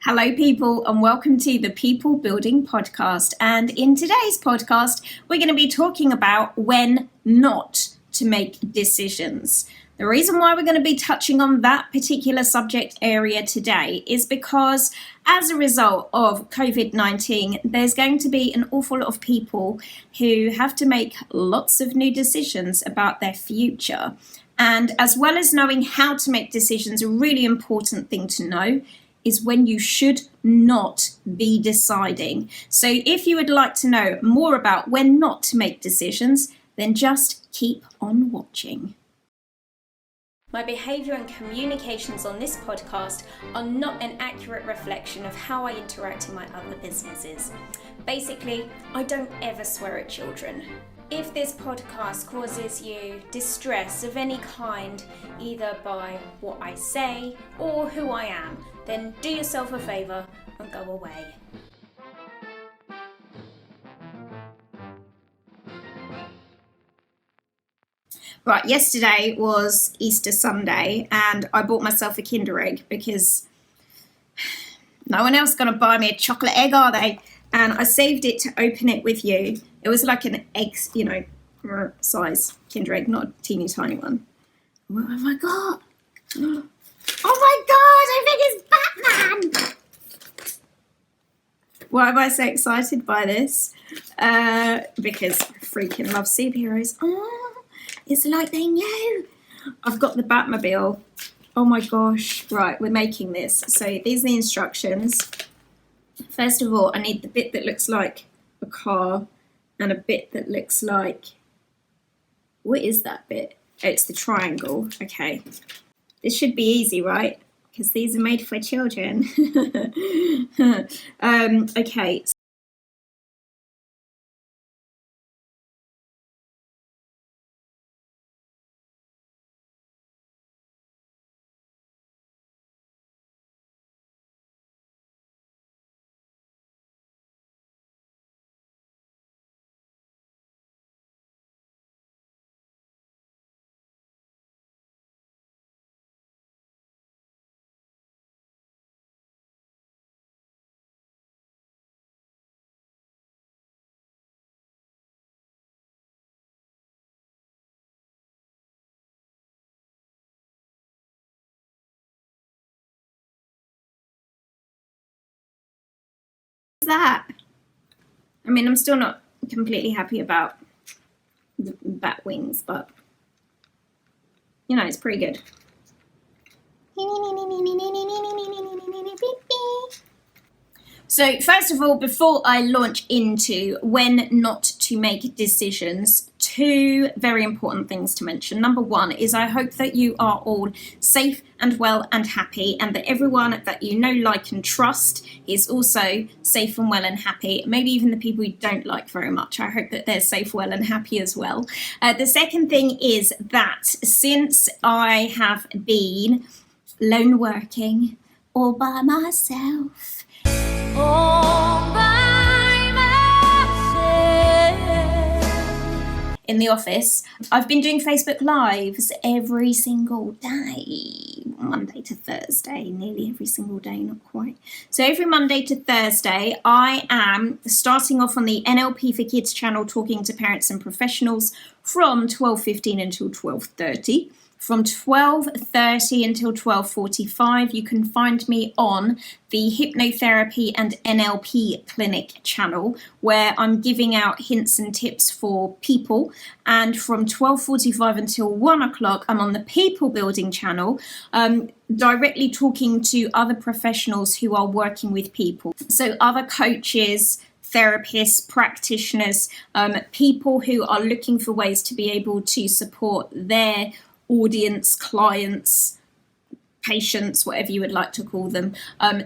Hello, people, and welcome to the People Building Podcast. And in today's podcast, we're going to be talking about when not to make decisions. The reason why we're going to be touching on that particular subject area today is because as a result of COVID-19, there's going to be an awful lot of people who have to make lots of new decisions about their future. And as well as knowing how to make decisions, a really important thing to know is when you should not be deciding. So if you would like to know more about when not to make decisions, then just keep on watching. My behaviour and communications on this podcast are not an accurate reflection of how I interact in my other businesses. Basically, I don't ever swear at children. If this podcast causes you distress of any kind, either by what I say or who I am, then do yourself a favour and go away. Right, yesterday was Easter Sunday and I bought myself a Kinder Egg because no one else is going to buy me a chocolate egg, are they? And I saved it to open it with you. It was like an egg, size Kinder Egg, not a teeny tiny one. What have I got? Oh my God, I think it's Batman! Why am I so excited by this? Because I freaking love superheroes. Oh, it's like they know. I've got the Batmobile. Oh my gosh. Right, we're making this. So these are the instructions. First of all, I need the bit that looks like a car and a bit that looks like... What is that bit? Oh, it's the triangle. Okay. This should be easy, right? Because these are made for children. Okay. That? I mean, I'm still not completely happy about the bat wings, but it's pretty good. So first of all, before I launch into when not to make decisions, two very important things to mention. Number one is I hope that you are all safe and well and happy, and that everyone that you know, like and trust is also safe and well and happy. Maybe even the people you don't like very much. I hope that they're safe, well and happy as well. The second thing is that since I have been lone working all by myself, in the office, I've been doing Facebook Lives every single day, Monday to Thursday, nearly every single day, not quite. So every Monday to Thursday, I am starting off on the NLP for Kids channel, talking to parents and professionals from 12:15 until 12:30. From 12:30 until 12:45, you can find me on the Hypnotherapy and NLP Clinic channel, where I'm giving out hints and tips for people. And from 12:45 until 1 o'clock, I'm on the People Building channel, directly talking to other professionals who are working with people. So other coaches, therapists, practitioners, people who are looking for ways to be able to support their audience, clients, patients, whatever you would like to call them.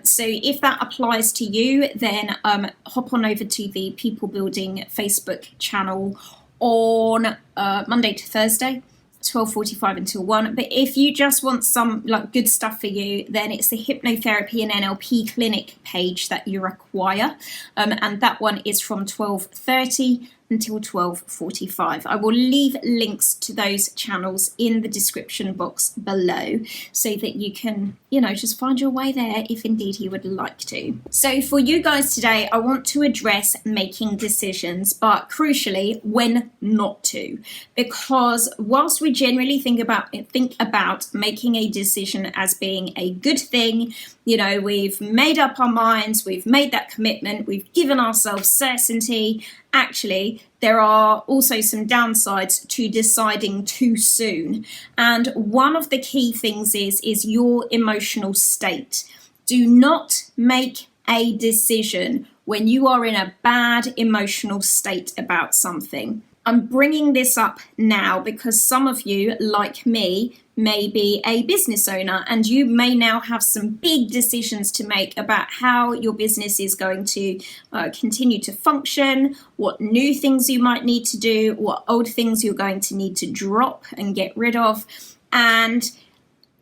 So if that applies to you, then hop on over to the People Building Facebook channel on Monday to Thursday, 12:45 until 1. But if you just want some good stuff for you, then it's the Hypnotherapy and NLP Clinic page that you require. And that one is from 12:30 until 12:45. I will leave links to those channels in the description box below so that you can, just find your way there if indeed you would like to. So for you guys today, I want to address making decisions, but crucially, when not to. Because whilst we generally think about making a decision as being a good thing, we've made up our minds, we've made that commitment, we've given ourselves certainty. Actually, there are also some downsides to deciding too soon. And one of the key things is your emotional state. Do not make a decision when you are in a bad emotional state about something. I'm bringing this up now because some of you, like me, may be a business owner and you may now have some big decisions to make about how your business is going to continue to function, what new things you might need to do, what old things you're going to need to drop and get rid of. And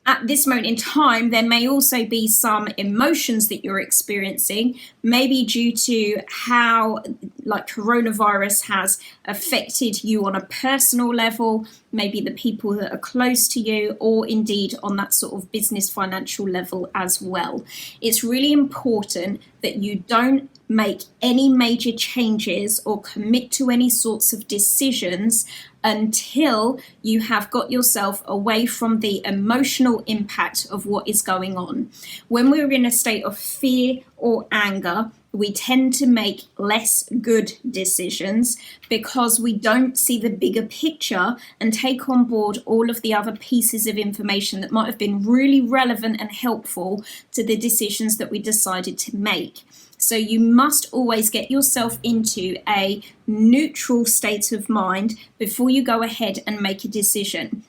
at this moment in time, there may also be some emotions that you're experiencing, maybe due to how coronavirus has affected you on a personal level, maybe the people that are close to you, or indeed on that sort of business financial level as well. It's really important that you don't make any major changes or commit to any sorts of decisions until you have got yourself away from the emotional impact of what is going on. When we're in a state of fear or anger, we tend to make less good decisions because we don't see the bigger picture and take on board all of the other pieces of information that might have been really relevant and helpful to the decisions that we decided to make. So you must always get yourself into a neutral state of mind before you go ahead and make a decision.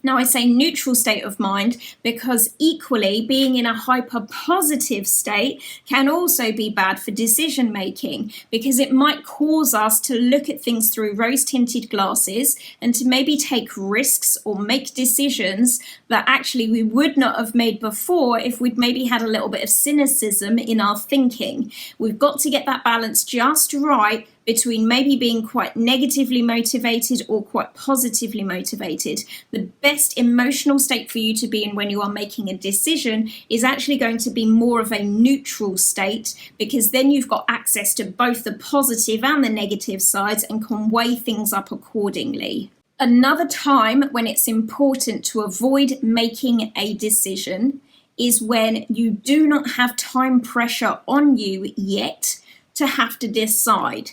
Now, I say neutral state of mind because equally being in a hyper positive state can also be bad for decision making, because it might cause us to look at things through rose-tinted glasses and to maybe take risks or make decisions that actually we would not have made before if we'd maybe had a little bit of cynicism in our thinking. We've got to get that balance just right between maybe being quite negatively motivated or quite positively motivated. The best emotional state for you to be in when you are making a decision is actually going to be more of a neutral state, because then you've got access to both the positive and the negative sides and can weigh things up accordingly. Another time when it's important to avoid making a decision is when you do not have time pressure on you yet to have to decide.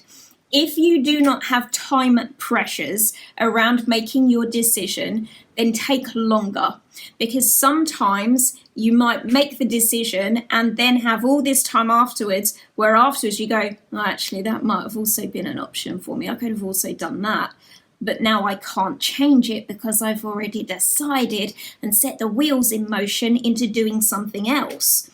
If you do not have time pressures around making your decision, then take longer, because sometimes you might make the decision and then have all this time afterwards where afterwards you go, oh, actually, that might have also been an option for me. I could have also done that. But now I can't change it because I've already decided and set the wheels in motion into doing something else.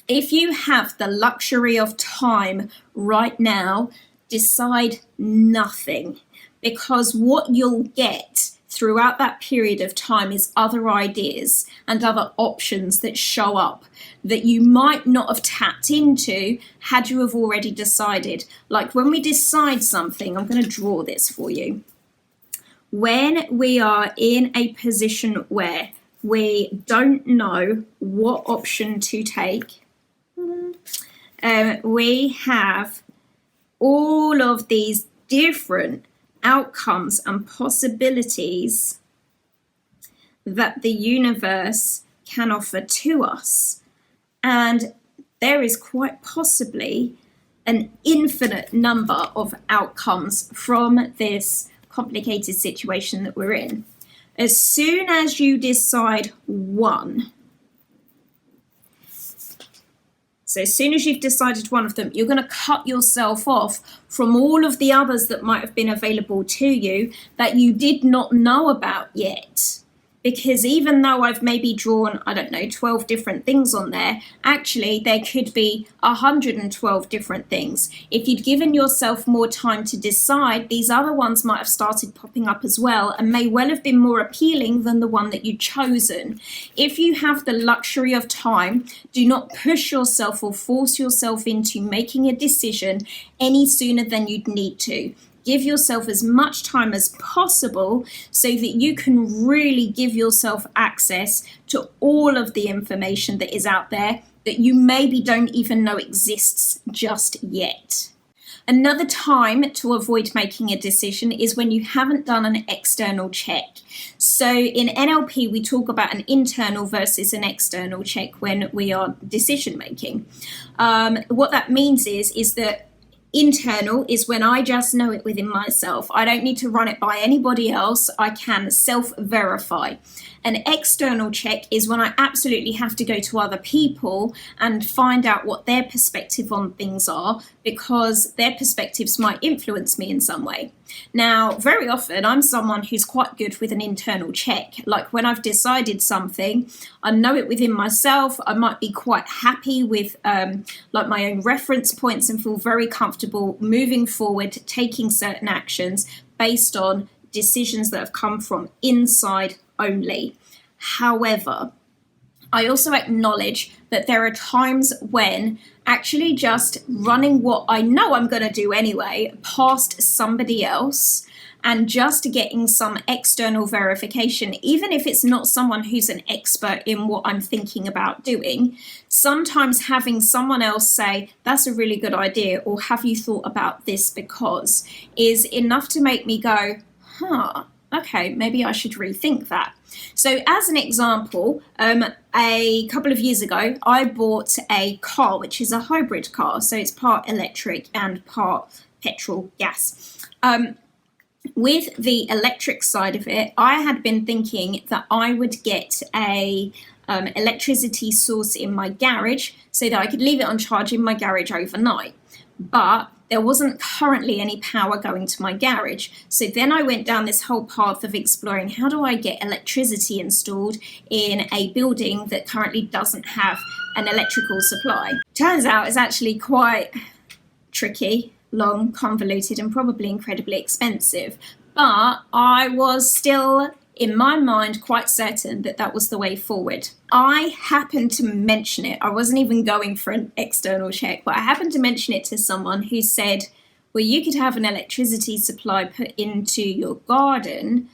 If you have the luxury of time right now, decide nothing, because what you'll get throughout that period of time is other ideas and other options that show up that you might not have tapped into had you have already decided. Like when we decide something, I'm going to draw this for you. When we are in a position where we don't know what option to take, we have all of these different outcomes and possibilities that the universe can offer to us. And there is quite possibly an infinite number of outcomes from this complicated situation that we're in. As soon as you decide one, so as soon as you've decided one of them, you're going to cut yourself off from all of the others that might have been available to you that you did not know about yet. Because even though I've maybe drawn, 12 different things on there, actually there could be 112 different things. If you'd given yourself more time to decide, these other ones might have started popping up as well and may well have been more appealing than the one that you'd chosen. If you have the luxury of time, do not push yourself or force yourself into making a decision any sooner than you'd need to. Give yourself as much time as possible so that you can really give yourself access to all of the information that is out there that you maybe don't even know exists just yet. Another time to avoid making a decision is when you haven't done an external check. So in NLP, we talk about an internal versus an external check when we are decision making. What that means is that internal is when I just know it within myself. I don't need to run it by anybody else. I can self-verify. An external check is when I absolutely have to go to other people and find out what their perspective on things are, because their perspectives might influence me in some way. Now, very often I'm someone who's quite good with an internal check. Like when I've decided something, I know it within myself. I might be quite happy with like my own reference points and feel very comfortable moving forward, taking certain actions based on decisions that have come from inside only. However, I also acknowledge that there are times when actually just running what I know I'm going to do anyway past somebody else and just getting some external verification, even if it's not someone who's an expert in what I'm thinking about doing, sometimes having someone else say, that's a really good idea, or have you thought about this because, is enough to make me go, okay, maybe I should rethink that. So as an example, a couple of years ago, I bought a car, which is a hybrid car. So it's part electric and part petrol gas. With the electric side of it, I had been thinking that I would get a electricity source in my garage so that I could leave it on charge in my garage overnight. But there wasn't currently any power going to my garage. So then I went down this whole path of exploring, how do I get electricity installed in a building that currently doesn't have an electrical supply? Turns out it's actually quite tricky, long, convoluted, and probably incredibly expensive. But I was still, in my mind, quite certain that that was the way forward. I happened to mention it. I wasn't even going for an external check, but I happened to mention it to someone who said, well, you could have an electricity supply put into your garden,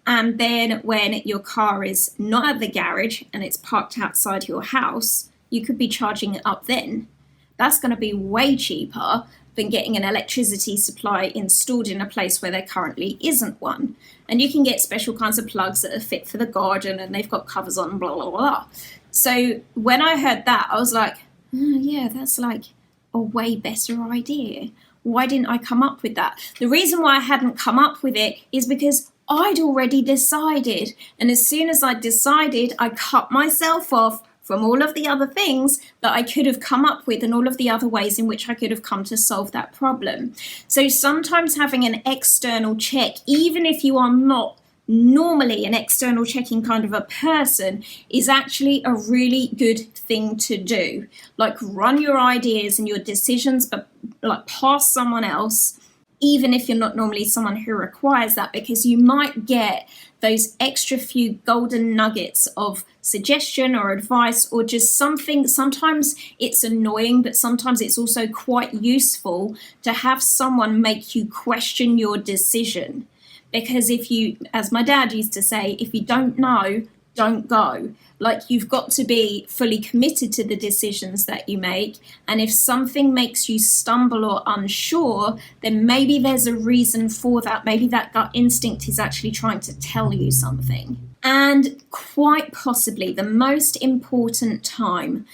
and then when your car is not at the garage and it's parked outside your house, you could be charging it up then. That's going to be way cheaper than getting an electricity supply installed in a place where there currently isn't one. And you can get special kinds of plugs that are fit for the garden and they've got covers on, blah, blah, blah. So when I heard that, I was like, yeah, that's like a way better idea. Why didn't I come up with that? The reason why I hadn't come up with it is because I'd already decided. And as soon as I decided, I cut myself off from all of the other things that I could have come up with and all of the other ways in which I could have come to solve that problem. So sometimes having an external check, even if you are not normally an external checking kind of a person, is actually a really good thing to do. Like run your ideas and your decisions, but like past someone else, even if you're not normally someone who requires that, because you might get those extra few golden nuggets of suggestion or advice or just something. Sometimes it's annoying, but sometimes it's also quite useful to have someone make you question your decision. Because if you, as my dad used to say, if you don't know, don't go. Like you've got to be fully committed to the decisions that you make. And if something makes you stumble or unsure, then maybe there's a reason for that. Maybe that gut instinct is actually trying to tell you something. And quite possibly the most important time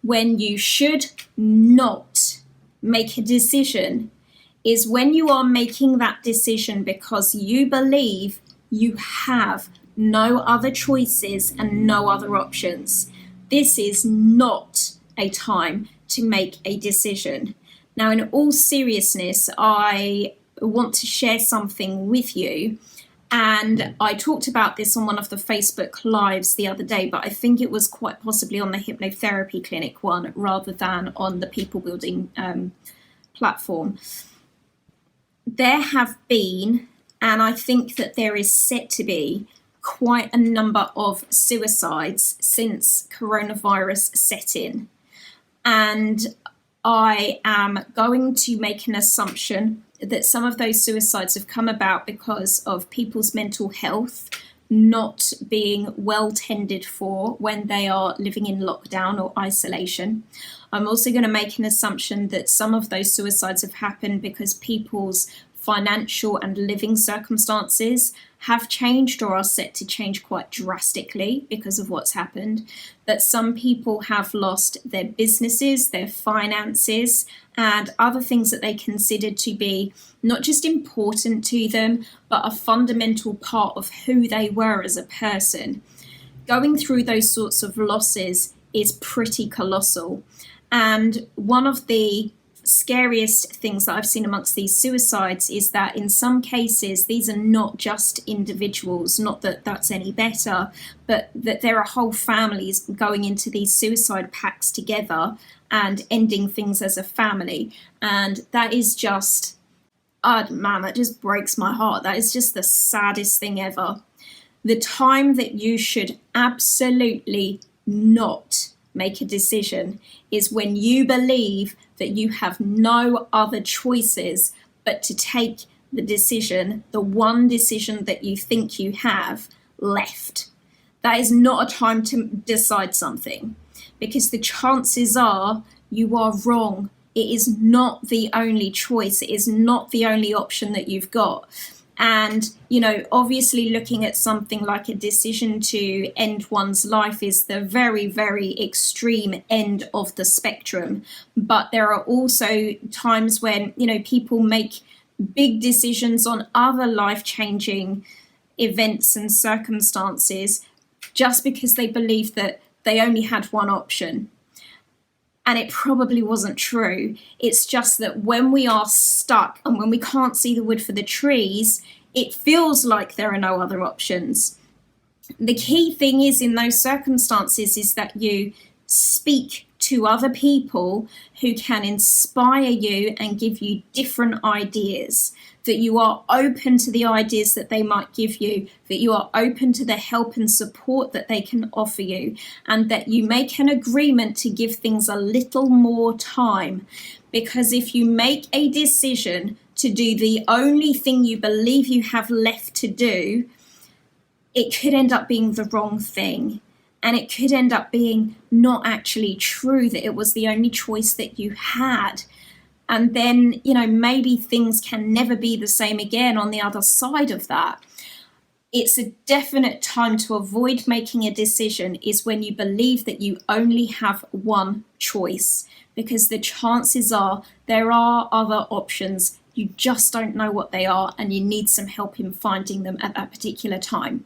when you should not make a decision is when you are making that decision because you believe you have no other choices and no other options. This is not a time to make a decision. Now, in all seriousness, I want to share something with you. And I talked about this on one of the Facebook Lives the other day, but I think it was quite possibly on the hypnotherapy clinic one rather than on the people building platform. There have been, and I think that there is set to be, quite a number of suicides since coronavirus set in. And I am going to make an assumption that some of those suicides have come about because of people's mental health not being well tended for when they are living in lockdown or isolation. I'm also going to make an assumption that some of those suicides have happened because people's financial and living circumstances have changed or are set to change quite drastically because of what's happened, that some people have lost their businesses, their finances, and other things that they considered to be not just important to them, but a fundamental part of who they were as a person. Going through those sorts of losses is pretty colossal. And one of the scariest things that I've seen amongst these suicides is that in some cases these are not just individuals, not that that's any better, but that there are whole families going into these suicide pacts together and ending things as a family. And that is just, man, that just breaks my heart. That is just the saddest thing ever. The time that you should absolutely not make a decision is when you believe that you have no other choices but to take the decision, the one decision that you think you have left. That is not a time to decide something, because the chances are you are wrong. It is not the only choice. It is not the only option that you've got. And, you know, obviously looking at something like a decision to end one's life is the very, very extreme end of the spectrum. But there are also times when, you know, people make big decisions on other life-changing events and circumstances just because they believe that they only had one option. And it probably wasn't true. It's just that when we are stuck and when we can't see the wood for the trees, it feels like there are no other options. The key thing is in those circumstances is that you speak to other people who can inspire you and give you different ideas, that you are open to the ideas that they might give you, that you are open to the help and support that they can offer you, and that you make an agreement to give things a little more time. Because if you make a decision to do the only thing you believe you have left to do, it could end up being the wrong thing. And it could end up being not actually true, that it was the only choice that you had. And then, you know, maybe things can never be the same again on the other side of that. It's a definite time to avoid making a decision is when you believe that you only have one choice, because the chances are there are other options. You just don't know what they are, and you need some help in finding them at that particular time.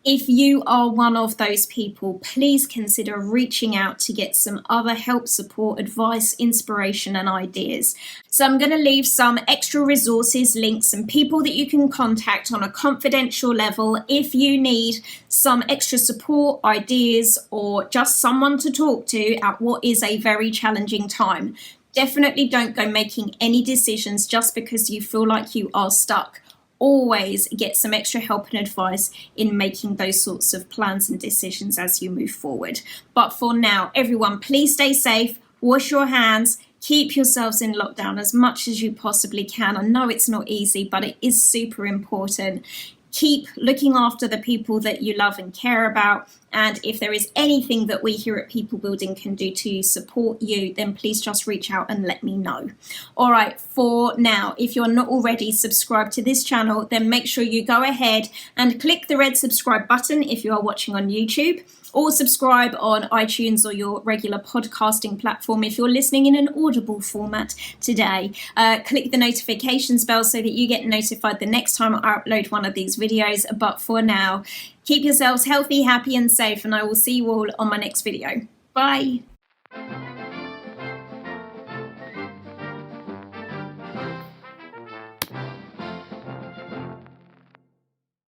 If you are one of those people, please consider reaching out to get some other help, support, advice, inspiration, and ideas. So I'm going to leave some extra resources, links, and people that you can contact on a confidential level if you need some extra support, ideas, or just someone to talk to at what is a very challenging time. Definitely don't go making any decisions just because you feel like you are stuck. Always get some extra help and advice in making those sorts of plans and decisions as you move forward. But for now, everyone, please stay safe, wash your hands, keep yourselves in lockdown as much as you possibly can. I know it's not easy, but it is super important. Keep looking after the people that you love and care about. And if there is anything that we here at People Building can do to support you, then please just reach out and let me know. All right, for now, if you're not already subscribed to this channel, then make sure you go ahead and click the red subscribe button if you are watching on YouTube, or subscribe on iTunes or your regular podcasting platform if you're listening in an audible format today. Click the notifications bell so that you get notified the next time I upload one of these videos. But for now, keep yourselves healthy, happy, and safe, and I will see you all on my next video. Bye.